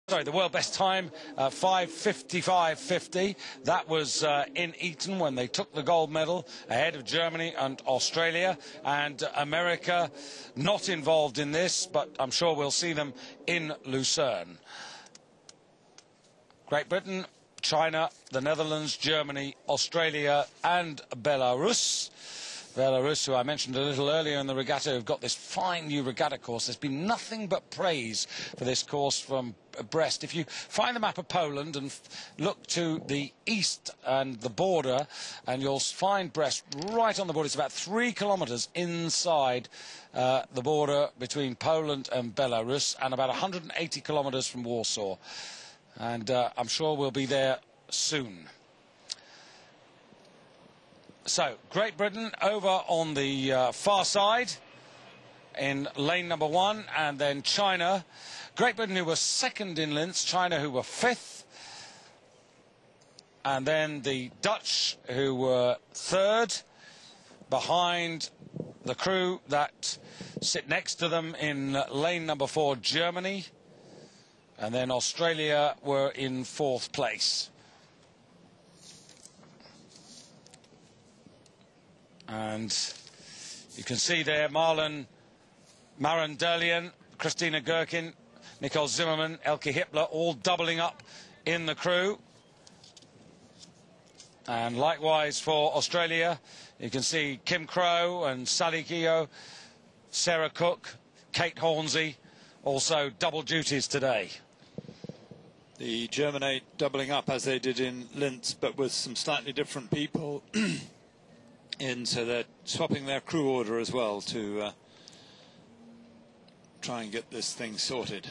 Sorry, the world best time, 5:55.50. That was in Eton when they took the gold medal ahead of Germany and Australia. And America not involved in this, but I'm sure we'll see them in Lucerne. Great Britain, China, the Netherlands, Germany, Australia and Belarus. Belarus, who I mentioned a little earlier in the regatta, have got this fine new regatta course. There's been nothing but praise for this course from Brest. If you find the map of Poland and look to the east and the border, and you'll find Brest right on the border. It's about 3 kilometres inside the border between Poland and Belarus, and about 180 kilometres from Warsaw. And I'm sure we'll be there soon. So, Great Britain over on the far side in lane number 1, and then China. Great Britain, who were second in lengths, China, who were fifth, and then the Dutch, who were third, behind the crew that sit next to them in lane number 4, Germany, and then Australia were in 4th place. And you can see there Maren Derlien, Christina Gherkin, Nicole Zimmermann, Elke Hippler, all doubling up in the crew. And likewise for Australia, you can see Kim Crow and Sally Keogh, Sarah Cook, Kate Hornsey, also double duties today. The German 8 doubling up as they did in Linz, but with some slightly different people. So they're swapping their crew order as well to try and get this thing sorted.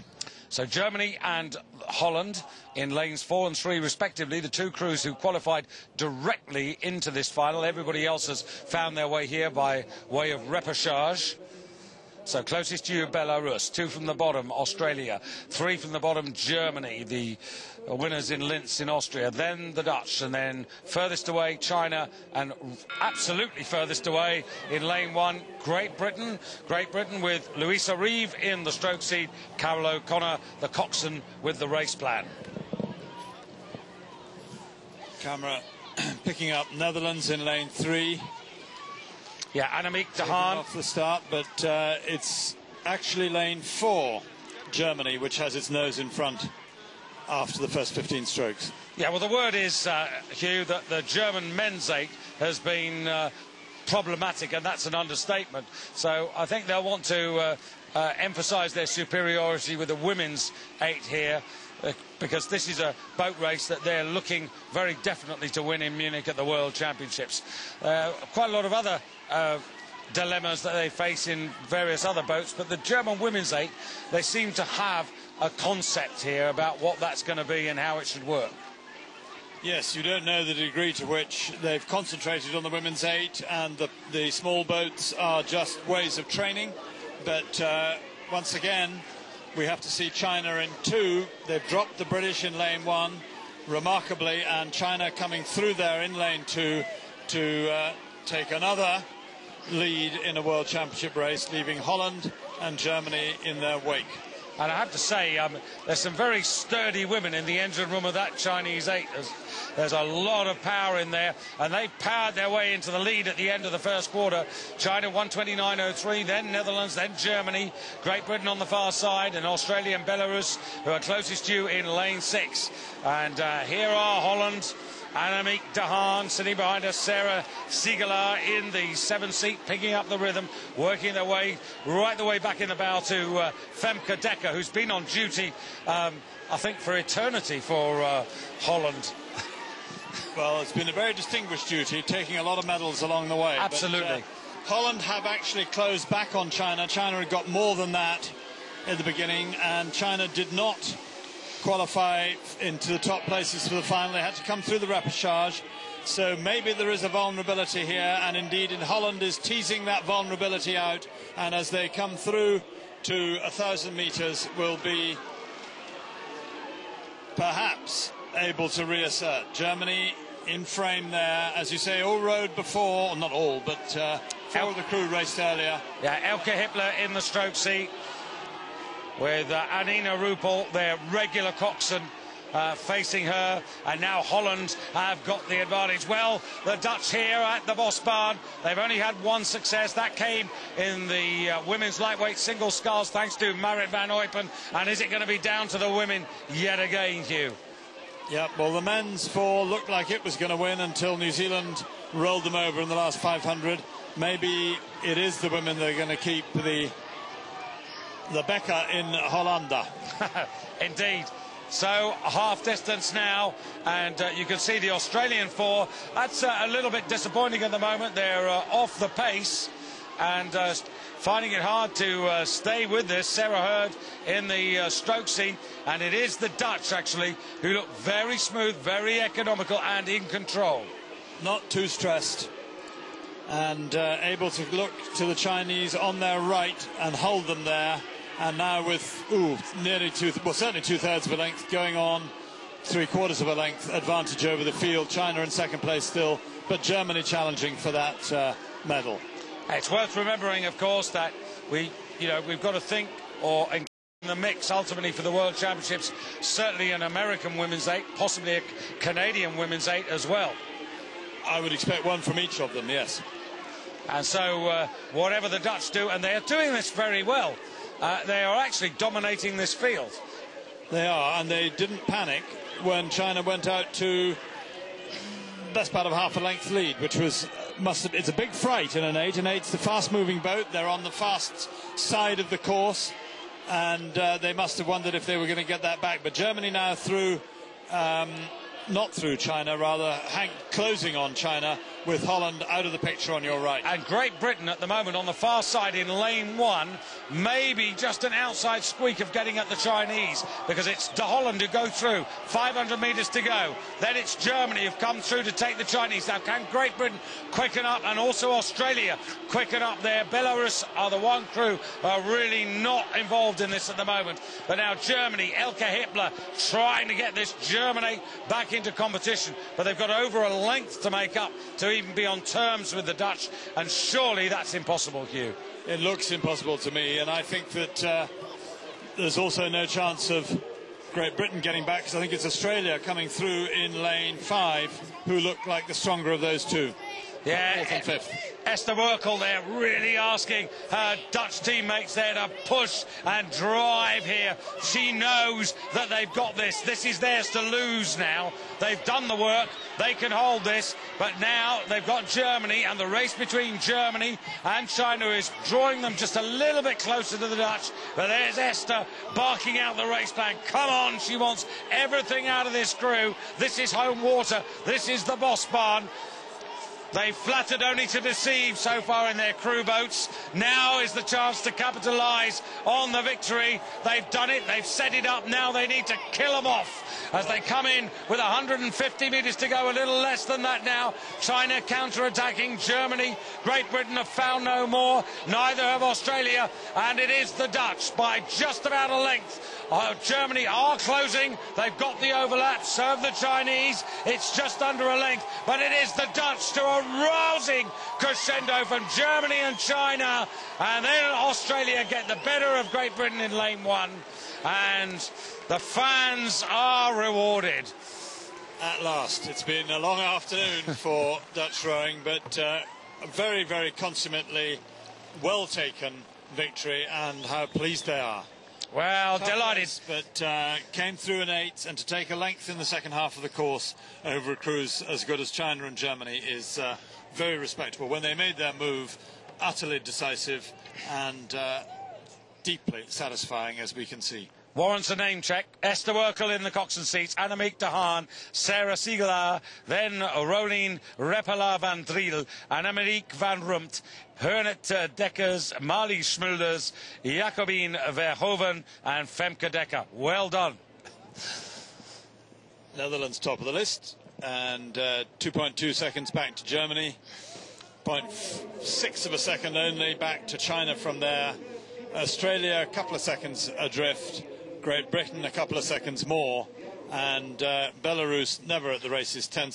So Germany and Holland in lanes 4 and 3 respectively, the two crews who qualified directly into this final. Everybody else has found their way here by way of repechage. So closest to you, Belarus. 2 from the bottom, Australia. 3 from the bottom, Germany, the winners in Linz in Austria. Then the Dutch, and then furthest away, China, and absolutely furthest away in lane 1, Great Britain. Great Britain with Louisa Reeve in the stroke seat, Carol O'Connor, the coxswain, with the race plan. Camera picking up Netherlands in lane 3. Yeah, Annemiek de Haan off the start, but it's actually lane 4, Germany, which has its nose in front after the first 15 strokes. Yeah, well, the word is, Hugh, that the German men's 8 has been problematic, and that's an understatement. So I think they'll want to emphasise their superiority with the women's 8 here, because this is a boat race that they're looking very definitely to win in Munich at the World Championships. Quite a lot of other dilemmas that they face in various other boats, but the German women's 8, they seem to have a concept here about what that's going to be and how it should work. Yes, you don't know the degree to which they've concentrated on the women's 8, and the small boats are just ways of training. But once again, we have to see China in 2. They've dropped the British in lane 1, remarkably, and China coming through there in lane 2 to take another lead in a World Championship race, leaving Holland and Germany in their wake. And I have to say, there's some very sturdy women in the engine room of that Chinese 8. There's a lot of power in there, and they've powered their way into the lead at the end of the first quarter. China 1:29.03, then Netherlands, then Germany, Great Britain on the far side, and Australia and Belarus, who are closest to you in lane 6. And here are Holland, Annemiek de Haan sitting behind us, Sarah Siegelaar in the 7th seat, picking up the rhythm, working their way right the way back in the bow to Femke Dekker, who's been on duty, I think, for eternity for Holland. Well, it's been a very distinguished duty, taking a lot of medals along the way. Absolutely. But, Holland have actually closed back on China. China had got more than that at the beginning, and China did not qualify into the top places for the final. They had to come through the repechage. So maybe there is a vulnerability here, and indeed in Holland is teasing that vulnerability out, and as they come through to 1,000 metres will be perhaps able to reassert. Germany in frame there, as you say, all rode before, not all, but four of the crew raced earlier. Yeah, Elke Hippler in the stroke seat. with Anina Ruppel, their regular coxswain, facing her, and now Holland have got the advantage. Well, the Dutch here at the Bosbaan, they've only had one success. That came in the women's lightweight single sculls, thanks to Marit van Eupen. And is it going to be down to the women yet again, Hugh? Yeah, well, the men's four looked like it was going to win until New Zealand rolled them over in the last 500. Maybe it is the women that are going to keep the Becker in Hollanda. Indeed. So half distance now, and you can see the Australian four. That's a little bit disappointing at the moment. They're off the pace and finding it hard to stay with this. Sarah Hurd in the stroke scene, and it is the Dutch actually who look very smooth, very economical and in control. Not too stressed, and able to look to the Chinese on their right and hold them there. And now with nearly certainly two-thirds of a length going on, three-quarters of a length advantage over the field. China in second place still, but Germany challenging for that medal. It's worth remembering, of course, that we've got to think, or in the mix ultimately for the World Championships, certainly an American women's eight, possibly a Canadian women's eight as well. I would expect one from each of them, yes. And so whatever the Dutch do, and they are doing this very well. They are actually dominating this field. They are, and they didn't panic when China went out to best part of half a length lead, which was it's a big fright in an eight. An eight's the fast-moving boat. They're on the fast side of the course, and they must have wondered if they were going to get that back. But Germany now through. Not through China, rather closing on China, with Holland out of the picture on your right. And Great Britain at the moment on the far side in lane one, maybe just an outside squeak of getting at the Chinese, because it's De Holland who go through, 500 metres to go. Then it's Germany who've come through to take the Chinese. Now can Great Britain quicken up, and also Australia quicken up there? Belarus are the one crew who are really not involved in this at the moment. But now Germany, Elke Hippler trying to get this Germany back into competition, but they've got over a length to make up to even be on terms with the Dutch, and surely that's impossible, Hugh. It looks impossible to me, and I think that there's also no chance of Great Britain getting back, because I think it's Australia coming through in lane 5 who look like the stronger of those two. Yeah, fourth and fifth. Esther Werkel there really asking her Dutch teammates there to push and drive here. She knows that they've got this. This is theirs to lose now. They've done the work. They can hold this. But now they've got Germany, and the race between Germany and China is drawing them just a little bit closer to the Dutch. But there's Esther barking out the race plan. Come on, she wants everything out of this crew. This is home water. This is the Bosbaan. They flattered only to deceive so far in their crew boats. Now is the chance to capitalise on the victory. They've done it. They've set it up. Now they need to kill them off as they come in with 150 metres to go, a little less than that now. China counter-attacking Germany. Great Britain have found no more. Neither have Australia. And it is the Dutch by just about a length. Germany are closing. They've got the overlap. Serve the Chinese. It's just under a length. But it is the Dutch to a rousing crescendo from Germany and China. And then Australia get the better of Great Britain in lane 1. And the fans are rewarded. At last. It's been a long afternoon for Dutch rowing, but a very, very consummately well taken victory, and how pleased they are. Well, delighted. But came through an 8, and to take a length in the second half of the course over a cruise as good as China and Germany is very respectable. When they made their move, utterly decisive and deeply satisfying, as we can see. Warrants a name check. Esther Werkel in the coxswain seats, Annemiek de Haan, Sarah Siegelaar, then Rolien Reppela van Driel, Annemiek van Rumpt, Hernet Dekkers, Marlies Smulders, Jacobine Verhoeven and Femke Dekker. Well done. Netherlands top of the list, and 2.2 seconds back to Germany, 0.6 of a second only back to China from there. Australia a couple of seconds adrift, Great Britain a couple of seconds more, and Belarus never at the races, 10